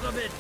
another bit.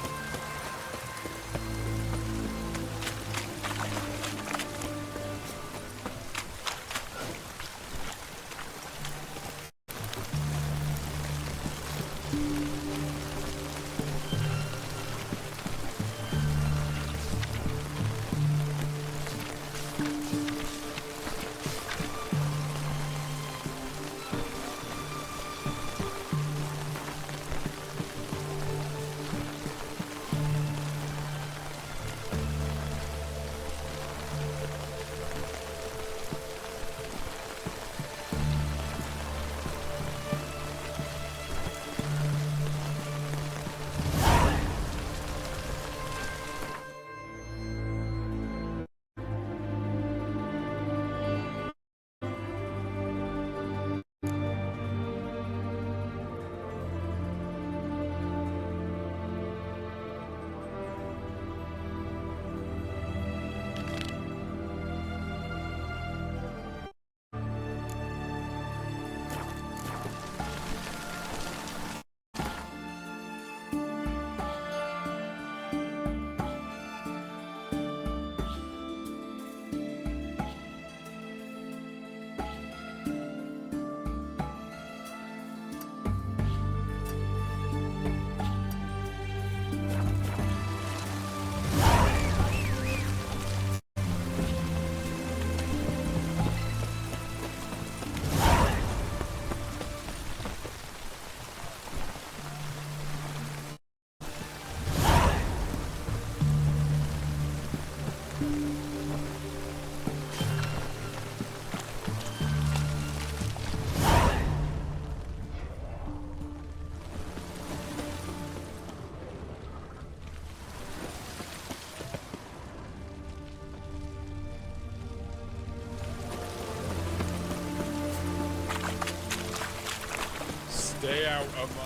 Stay out of my...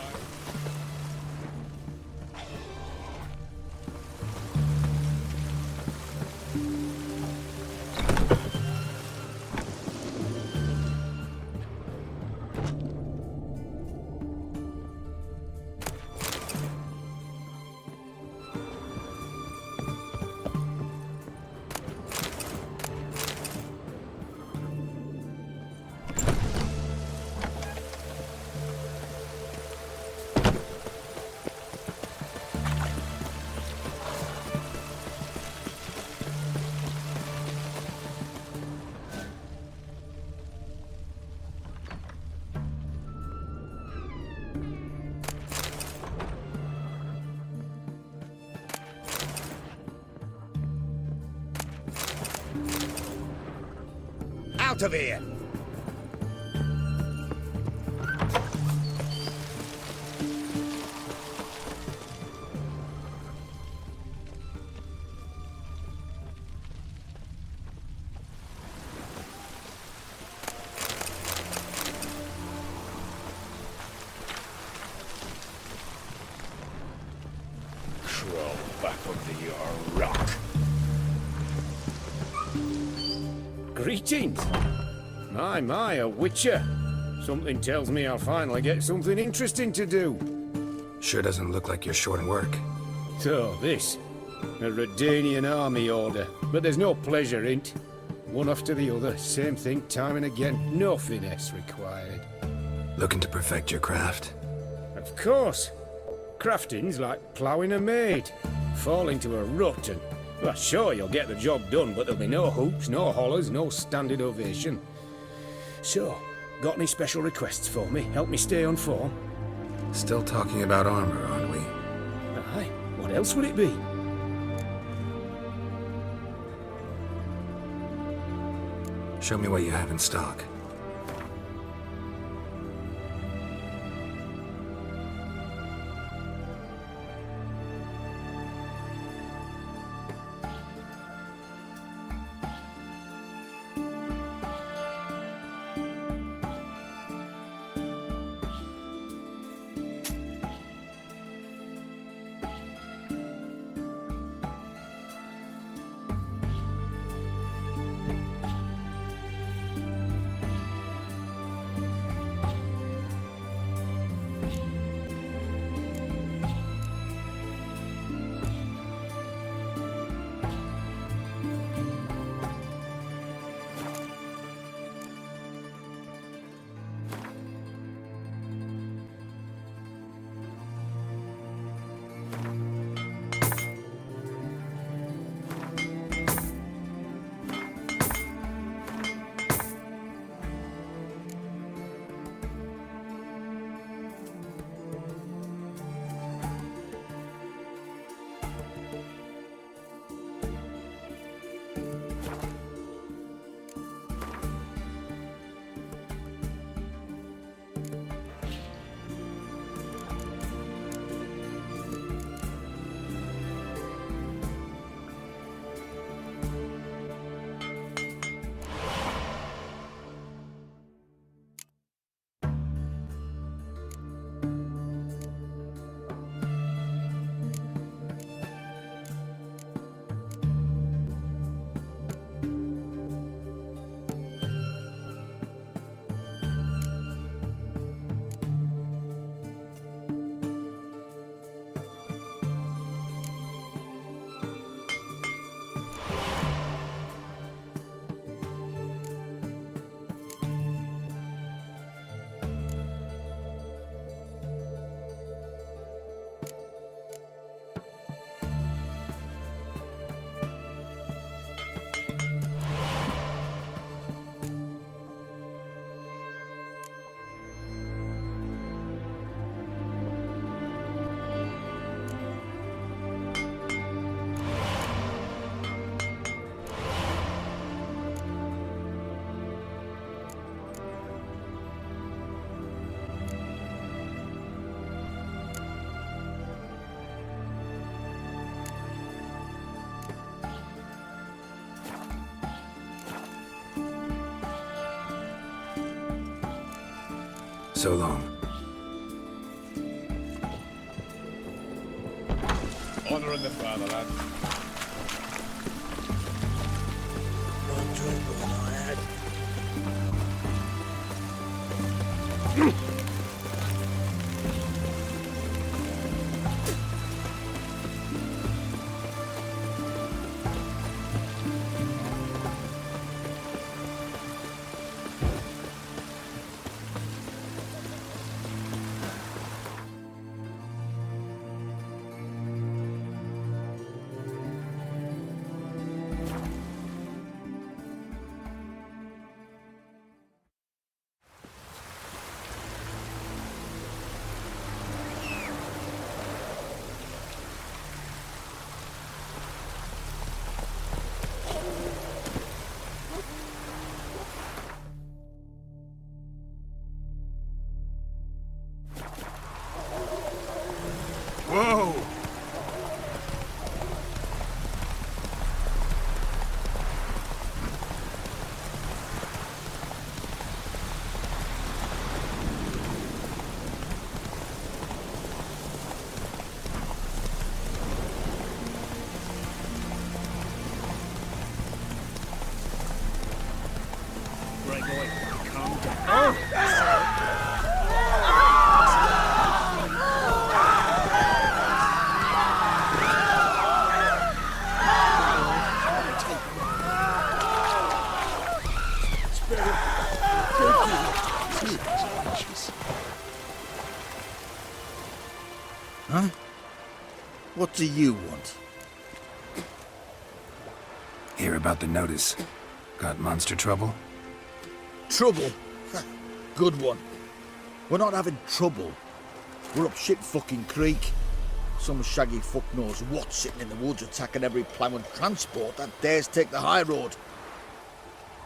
Out of here! Crawl back under your rock. Greetings! My, a witcher. Something tells me I'll finally get something interesting to do. Sure doesn't look like you're short on work. So, this. A Redanian army order. But there's no pleasure in't. One after the other, same thing time and again. No finesse required. Looking to perfect your craft? Of course. Crafting's like ploughing a maid. Fall into a rut and... Well, sure, you'll get the job done, but there'll be no hoops, no hollers, no standing ovation. So, got any special requests for me? Help me stay on form? Still talking about armor, aren't we? Aye, what else would it be? Show me what you have in stock. So long. Honouring the fatherland. One drink more than I had. Whoa! Right, boy. Calm down. Huh? What do you want? Hear about the notice. Got monster trouble? Trouble? Good one. We're not having trouble. We're up shit fucking creek. Some shaggy fuck knows what sitting in the woods attacking every plough and transport that dares take the high road.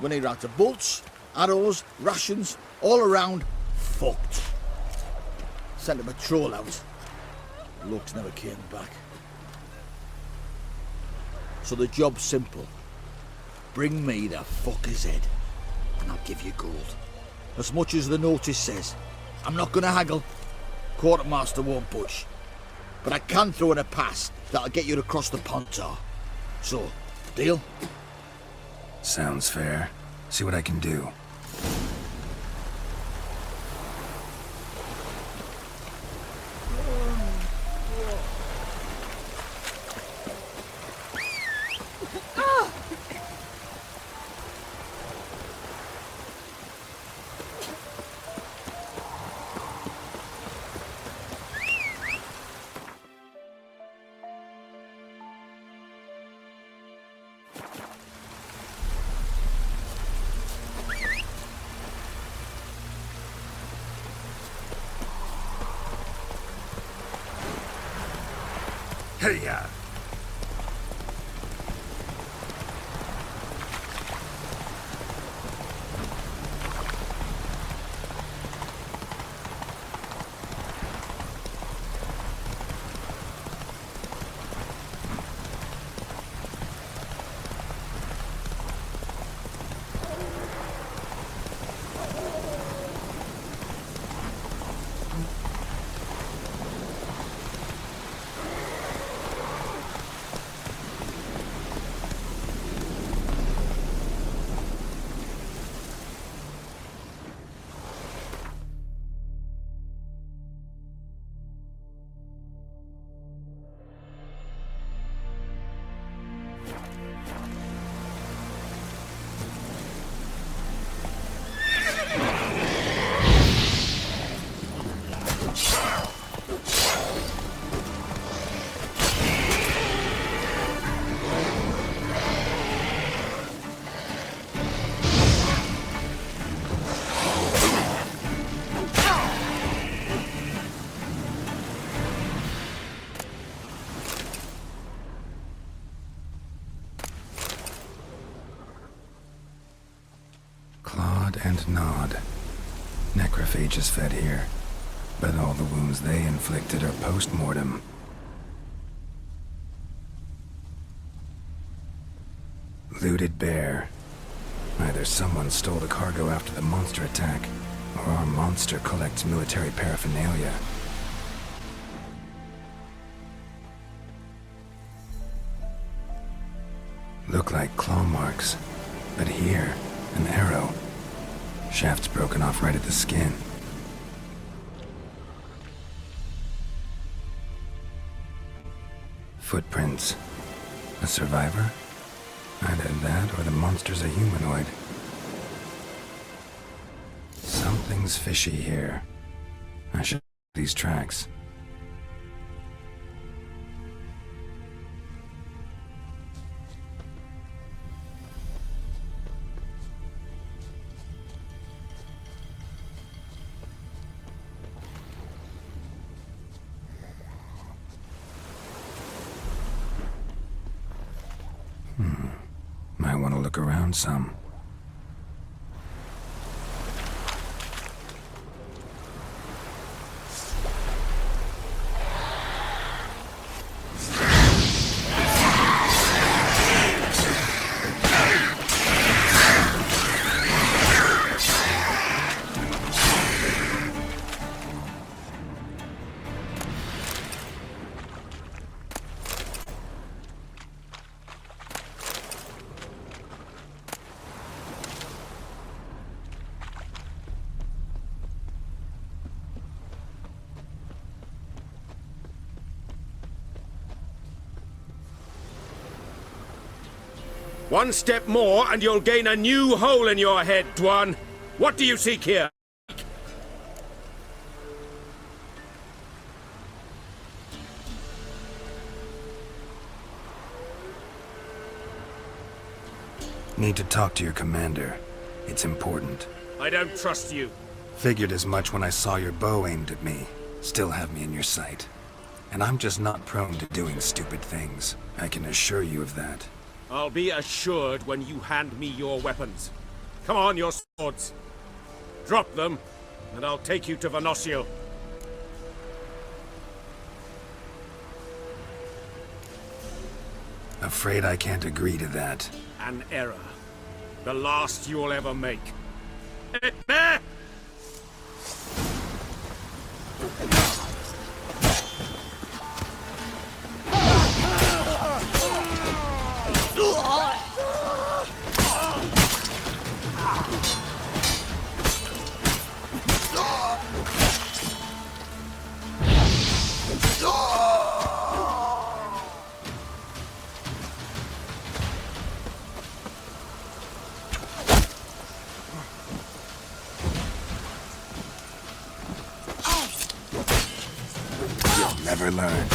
We need round to bolts, arrows, rations, all around fucked. Sent a patrol out. Looks never came back. So the job's simple. Bring me the fucker's head, and I'll give you gold. As much as the notice says. I'm not gonna haggle. Quartermaster won't budge. But I can throw in a pass that'll get you across the Pontar. So, deal? Sounds fair. See what I can do. Hey-ya! And nod. Necrophages fed here, but all the wounds they inflicted are post-mortem. Looted bear. Either someone stole the cargo after the monster attack, Or our monster collects military paraphernalia. Look like claw marks. But here, an arrow. Shaft's broken off right at the skin. Footprints. A survivor? Either that or the monster's a humanoid. Something's fishy here. I should these tracks. Might want to look around some. One step more and you'll gain a new hole in your head, Dwan. What do you seek here? Need to talk to your commander. It's important. I don't trust you. Figured as much when I saw your bow aimed at me. Still have me in your sight. And I'm just not prone to doing stupid things. I can assure you of that. I'll be assured when you hand me your weapons. Come on, your swords. Drop them, and I'll take you to Venosio. Afraid I can't agree to that. An error. The last you'll ever make. You'll never learn.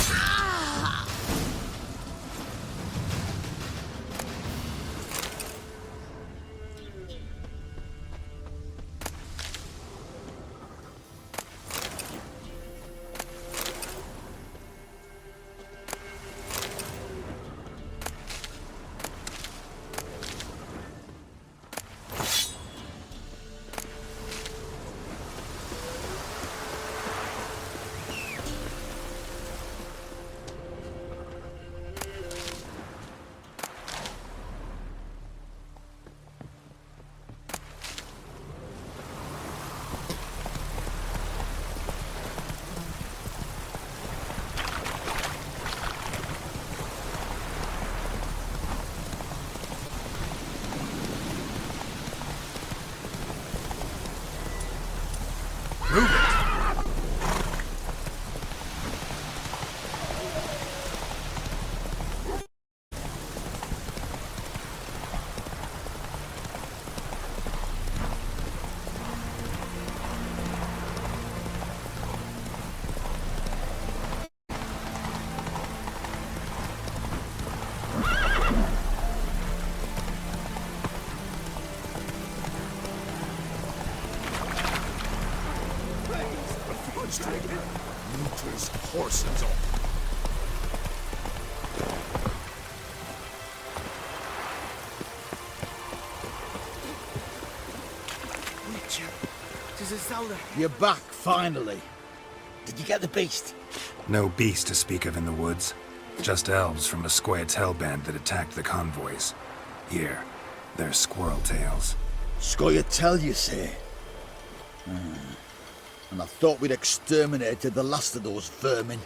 Mutas horses up. You're back, finally. Did you get the beast? No beast to speak of in the woods. Just elves from a scoia'tael band that attacked the convoys. Here, they're squirrel tails. Scoia'tael, you say? And I thought we'd exterminated the last of those vermin,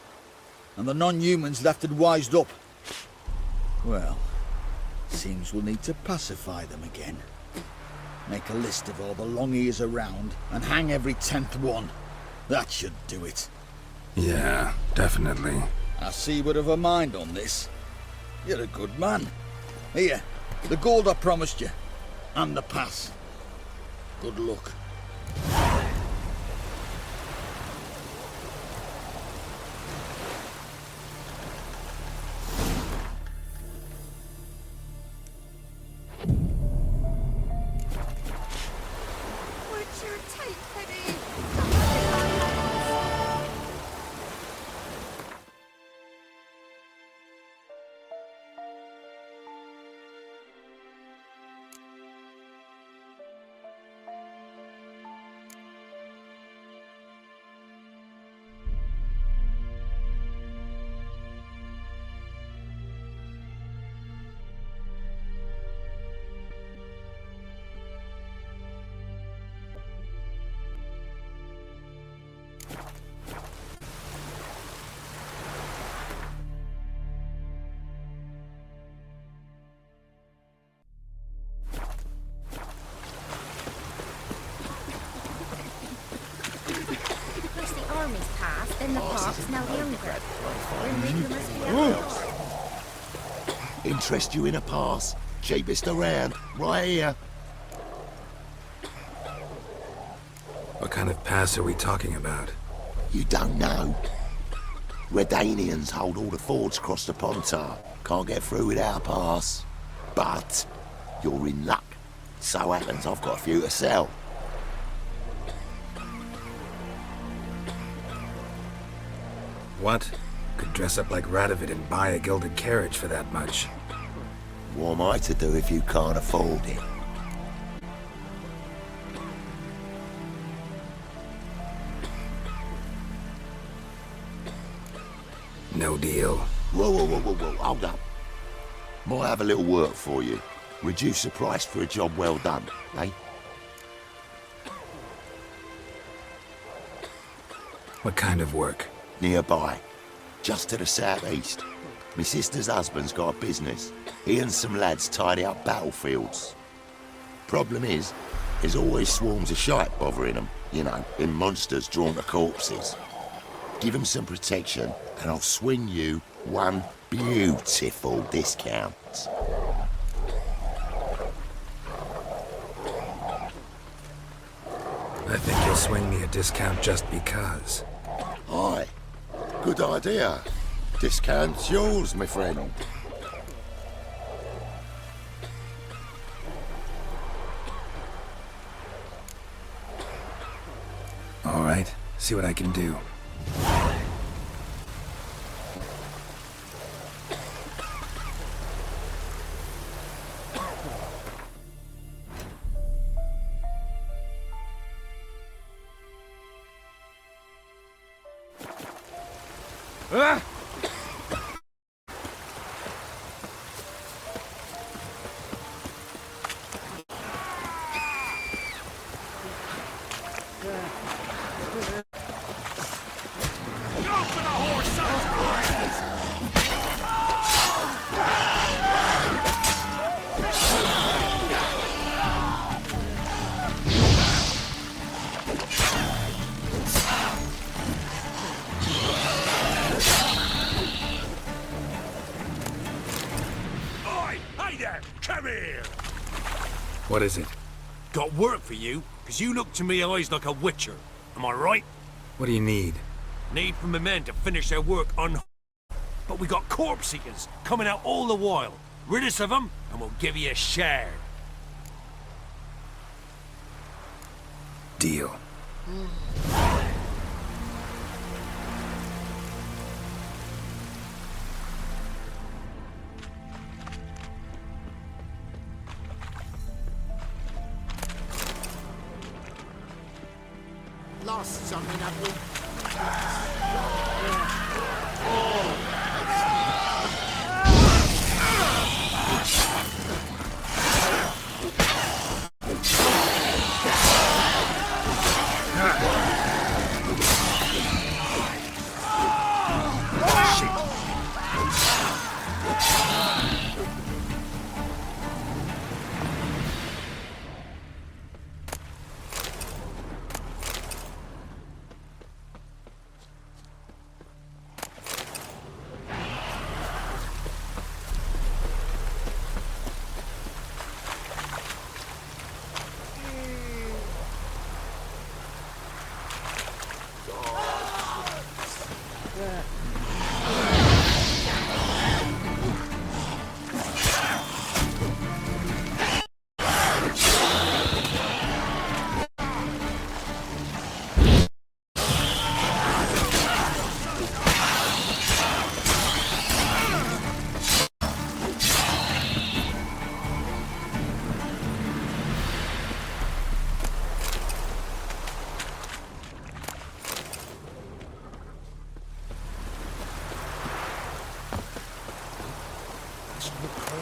and the non-humans left had wised up. Well, seems we'll need to pacify them again. Make a list of all the long ears around and hang every 10th one. That should do it. Yeah, definitely. I see you would have a mind on this. You're a good man. Here, the gold I promised you, and the pass. Good luck. What's your take, Penny? First the army's passed, then the parks, now the younger. When must be out. Interest you in a pass? Cheapest around, right here. What kind of pass are we talking about? You don't know. Redanians hold all the fords across the Pontar. Can't get through without a pass. But you're in luck. So happens I've got a few to sell. What? Could dress up like Radovid and buy a gilded carriage for that much. What am I to do if you can't afford it? No deal. Whoa, hold up. Might have a little work for you. Reduce the price for a job well done, eh? What kind of work? Nearby, just to the southeast. My sister's husband's got a business. He and some lads tidy up battlefields. Problem is, there's always swarms of shite bothering them. You know, them monsters drawn to corpses. Give them some protection, and I'll swing you one beautiful discount. I think you'll swing me a discount just because. Aye, good idea. Discount's yours, my friend. All right, see what I can do. Come here! What is it? Got work for you, because you look to me eyes like a witcher. Am I right? What do you need? Need for my men to finish their work But we got corpse eaters coming out all the while. Rid us of them, and we'll give you a share. Deal. Lost something, have we?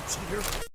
corpse here.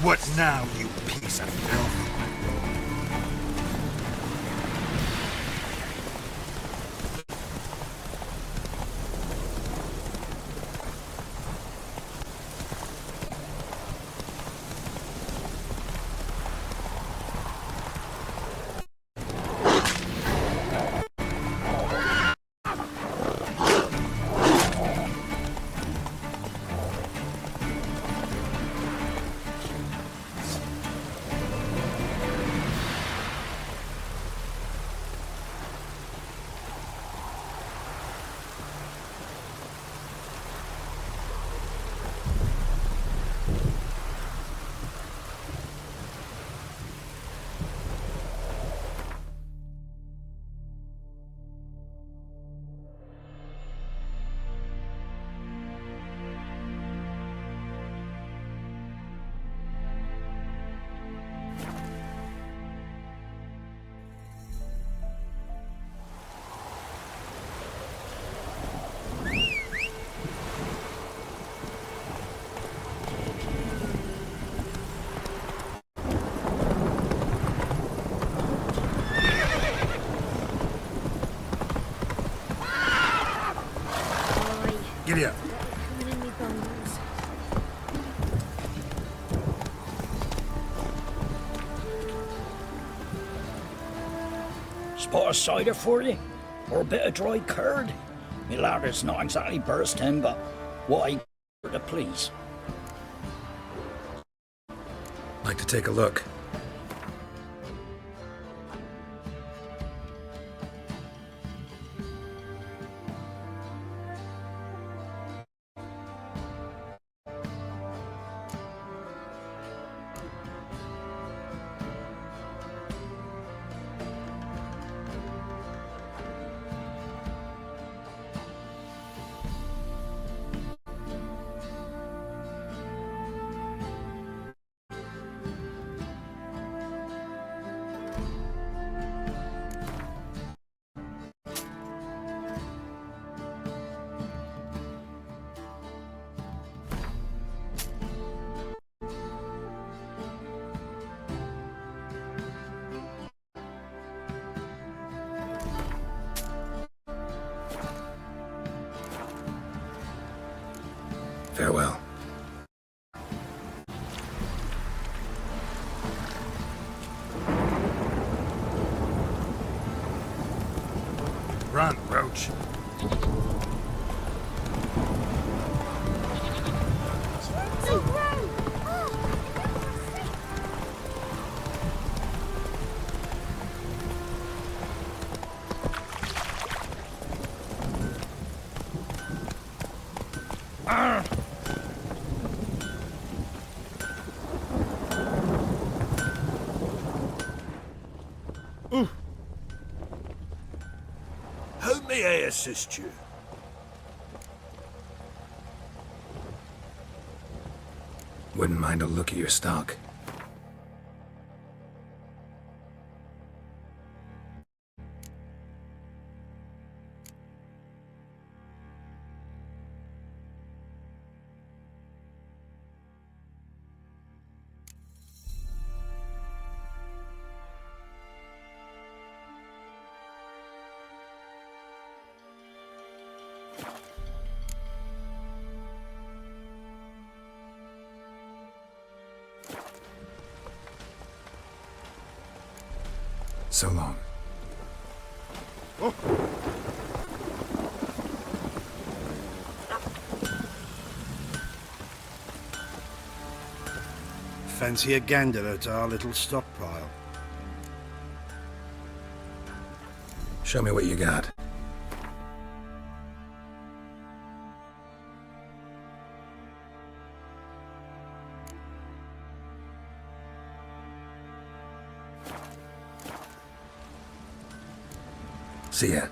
What now, you piece of filth? Giddy up. Coming in me bones. Spot of cider for you? Or a bit of dry curd? Me lather's not exactly bursting, but what I to please. Like to take a look. Farewell. Run, Roach. So grown! Oh, How may I assist you? Wouldn't mind a look at your stock. So long. Fancy a gander at our little stockpile. Show me what you got. See ya.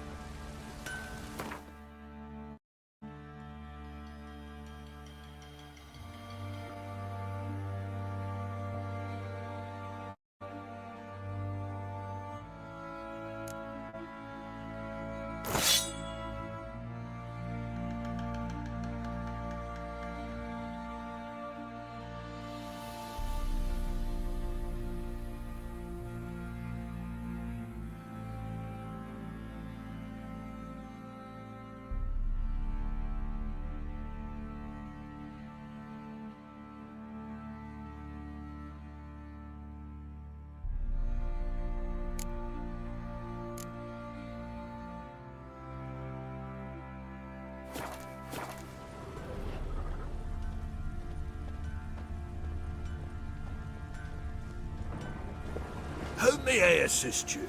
How may I assist you?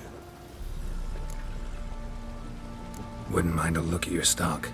Wouldn't mind a look at your stock.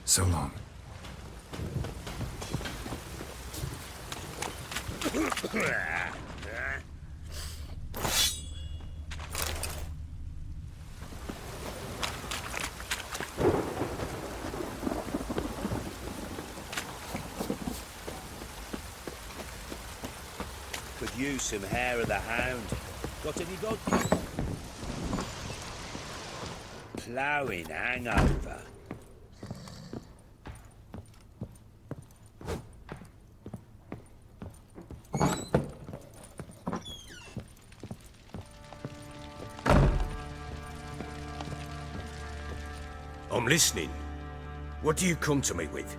So long. Could use some hair of the hound. Got any dog? Ploughing hangover. I'm listening. What do you come to me with?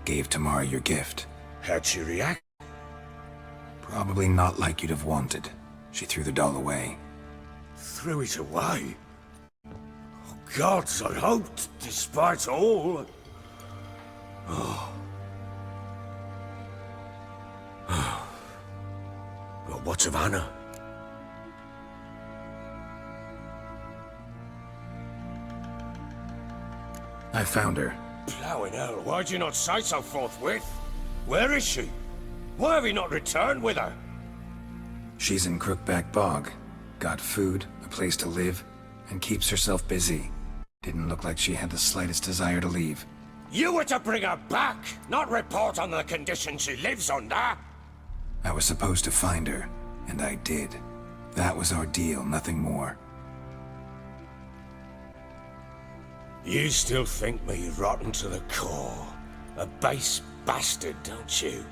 Gave Tamara your gift. How'd she react? Probably not like you'd have wanted. She threw the doll away. Threw it away? Oh, gods, I hoped, despite all... Well, what's of Anna? I found her. Ploughing hell, why'd you not say so forthwith? Where is she? Why have you not returned with her? She's in Crookback Bog. Got food, a place to live, and keeps herself busy. Didn't look like she had the slightest desire to leave. You were to bring her back, not report on the conditions she lives under. I was supposed to find her, and I did. That was our deal, nothing more. You still think me rotten to the core. A base bastard, don't you?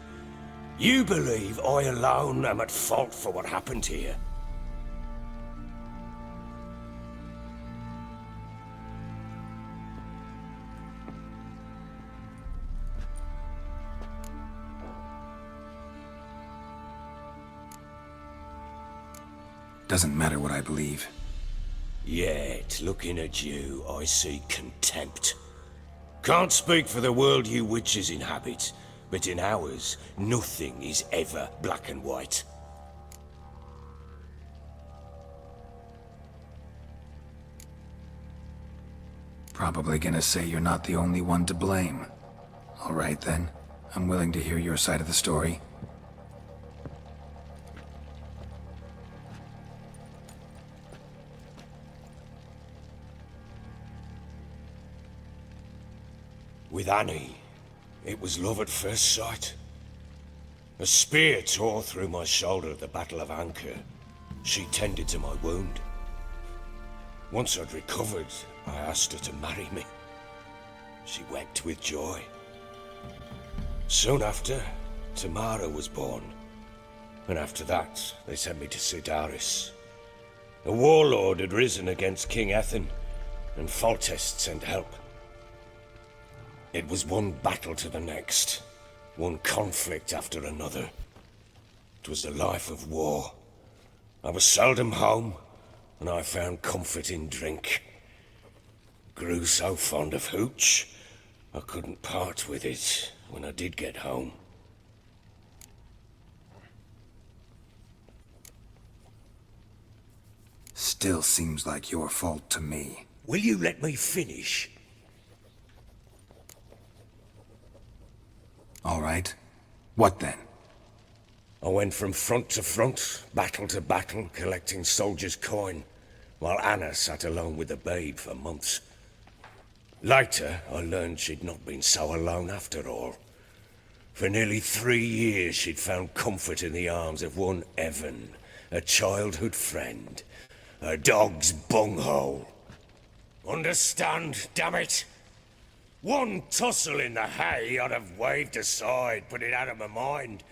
You believe I alone am at fault for what happened here. Doesn't matter what I believe. Yet, looking at you, I see contempt. Can't speak for the world you witches inhabit, but in ours, nothing is ever black and white. Probably gonna say you're not the only one to blame. All right then, I'm willing to hear your side of the story. With Annie, it was love at first sight. A spear tore through my shoulder at the Battle of Anchor. She tended to my wound. Once I'd recovered, I asked her to marry me. She wept with joy. Soon after, Tamara was born. And after that, they sent me to Sidaris. A warlord had risen against King Ethan, and Foltest sent help. It was one battle to the next, one conflict after another. It was a life of war. I was seldom home, and I found comfort in drink. Grew so fond of hooch, I couldn't part with it when I did get home. Still seems like your fault to me. Will you let me finish? All right. What then? I went from front to front, battle to battle, collecting soldiers' coin, while Anna sat alone with the babe for months. Later, I learned she'd not been so alone after all. For nearly 3 years, she'd found comfort in the arms of one Evan, a childhood friend, a dog's bunghole. Understand, damn it? One tussle in the hay I'd have waved aside, put it out of my mind.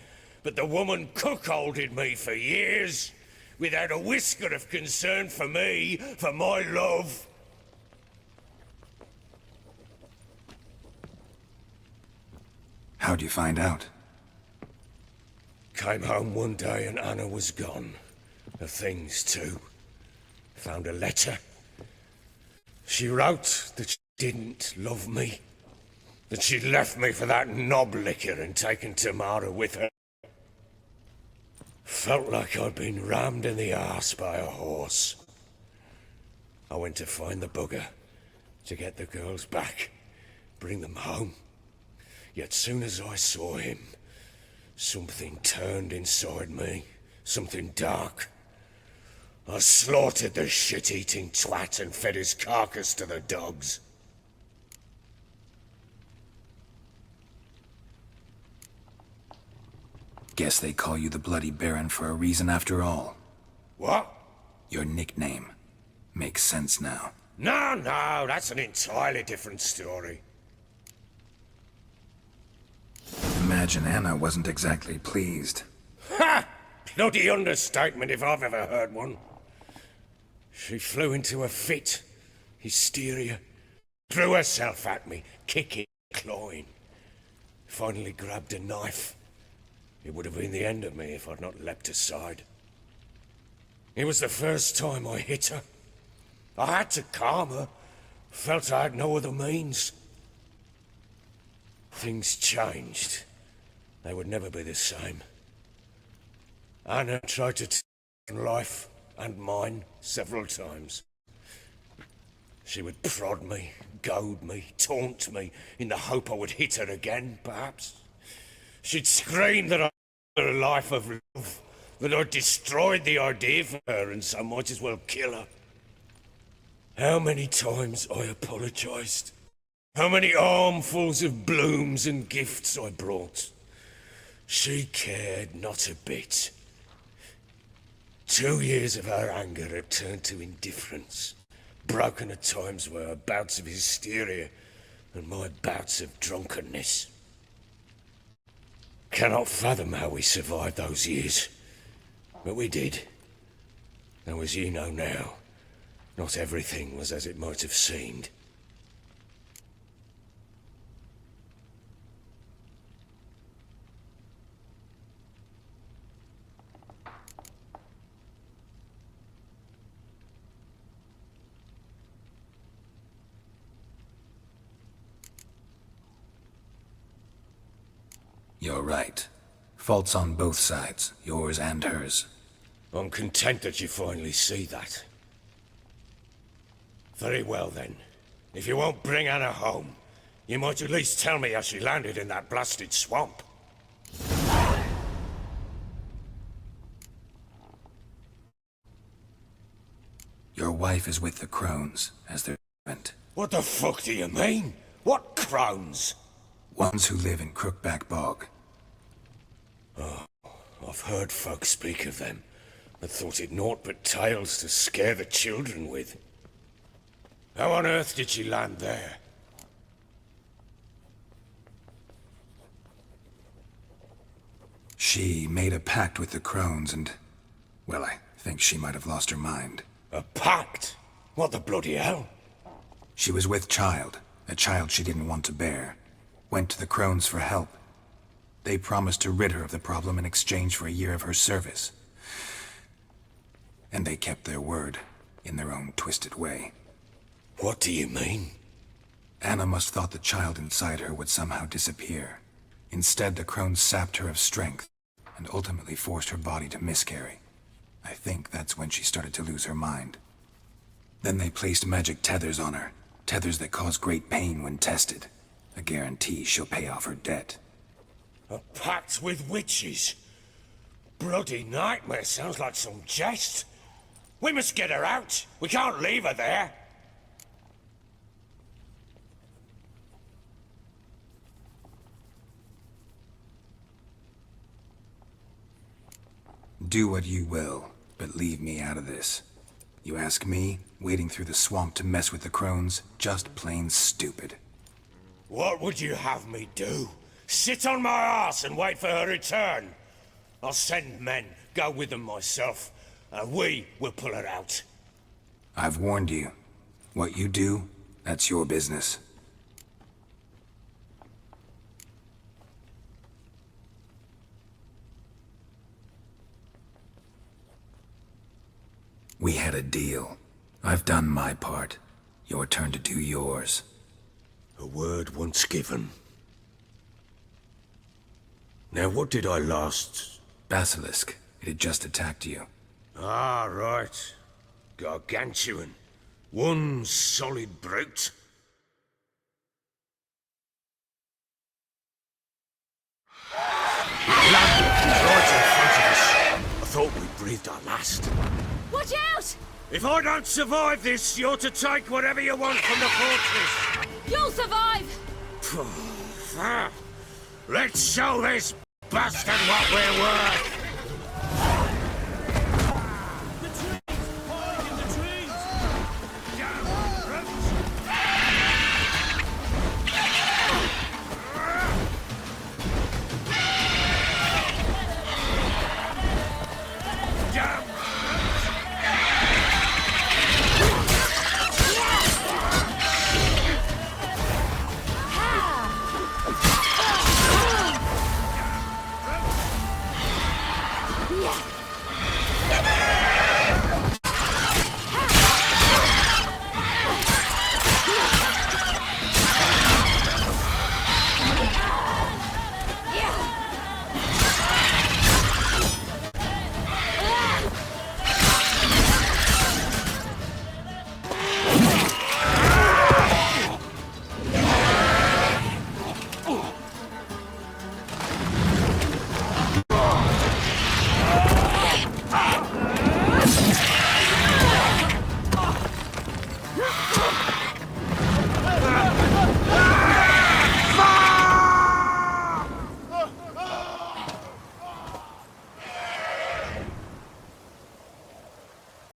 But the woman cuckolded me for years, without a whisker of concern for me, for my love. How'd you find out? Came home one day and Anna was gone. Her things too. Found a letter. She wrote that she didn't love me. That she'd left me for that knob licker and taken Tamara with her. Felt like I'd been rammed in the arse by a horse. I went to find the bugger, to get the girls back, bring them home. Yet soon as I saw him, something turned inside me, something dark. I slaughtered the shit-eating twat and fed his carcass to the dogs. Guess they call you the Bloody Baron for a reason after all. What? Your nickname. Makes sense now. No, that's an entirely different story. Imagine Anna wasn't exactly pleased. Ha! Bloody understatement if I've ever heard one. She flew into a fit, hysteria, threw herself at me, kicking, clawing. Finally grabbed a knife. It would have been the end of me if I'd not leapt aside. It was the first time I hit her. I had to calm her. Felt I had no other means. Things changed. They would never be the same. Anna tried to take life and mine several times. She would prod me, goad me, taunt me, in the hope I would hit her again, perhaps. She'd scream that I had a life of love, that I'd destroyed the idea for her and so might as well kill her. How many times I apologized. How many armfuls of blooms and gifts I brought. She cared not a bit. 2 years of her anger had turned to indifference, broken at times by her bouts of hysteria and my bouts of drunkenness. Cannot fathom how we survived those years, but we did. Though as you know now, not everything was as it might have seemed. You're right. Faults on both sides, yours and hers. I'm content that you finally see that. Very well then. If you won't bring Anna home, you might at least tell me how she landed in that blasted swamp. Your wife is with the crones, as their servant. What the fuck do you mean? What crones? Ones who live in Crookback Bog. Oh, I've heard folk speak of them, but thought it naught but tales to scare the children with. How on earth did she land there? She made a pact with the crones and... well, I think she might have lost her mind. A pact? What the bloody hell? She was with child, a child she didn't want to bear. Went to the crones for help. They promised to rid her of the problem in exchange for a year of her service. And they kept their word, in their own twisted way. What do you mean? Anna must thought the child inside her would somehow disappear. Instead, the crones sapped her of strength, and ultimately forced her body to miscarry. I think that's when she started to lose her mind. Then they placed magic tethers on her, tethers that cause great pain when tested. A guarantee she'll pay off her debt. A pact with witches? Bloody nightmare, sounds like some jest. We must get her out. We can't leave her there. Do what you will, but leave me out of this. You ask me, wading through the swamp to mess with the crones, just plain stupid. What would you have me do? Sit on my ass and wait for her return? I'll send men, go with them myself, and we will pull her out. I've warned you. What you do, that's your business. We had a deal. I've done my part. Your turn to do yours. A word once given. Now what did I last... Basilisk. It had just attacked you. Ah, right. Gargantuan. One solid brute. Land right in front of us. I thought we breathed our last. Watch out! If I don't survive this, you're to take whatever you want from the fortress. You'll survive! Let's show this bastard what we're worth. Damn